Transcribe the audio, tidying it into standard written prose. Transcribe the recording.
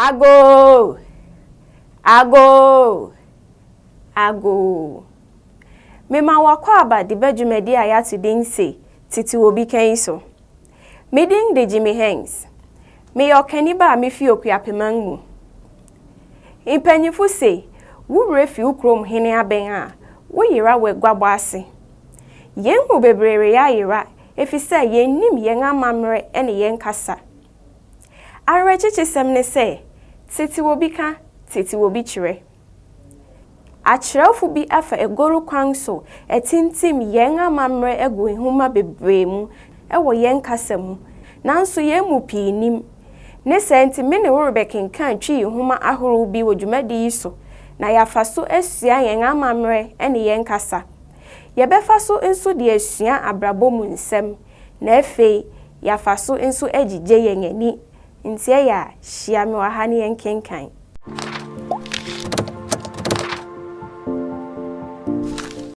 Ago! Ago! Ago! Mema wakwa aba de bedwumadi a ya tudin se titi obi kan so. Medin de Jimmy Hanks. Me yokani ba me fi okuapeman mu. Impanyifu se, wo refi ukrom hene aben a, wo yira we gwabo ase. Yen hu bebrere ya yira, efise yen nim yen amamre ene yen kasa. Arechichi sem ne se, titi obi ka, titi obi chire. Achiraufu bi afa egoru kwan so, etintim yen amamre egu nhoma bebre mu, ewo yen kasa mu. Nanso yen mu pii nim. Ne senti me ne worebekenkan twi nhoma ahoro bi wodwumadi so, na yafa so asua yen amamre ene yen kasa. Yebefa so nso de asua abrabo mu nsem, na afei yafa so nso agigye yen ani. Ntie ya hia me wa ha ne yen kenkan.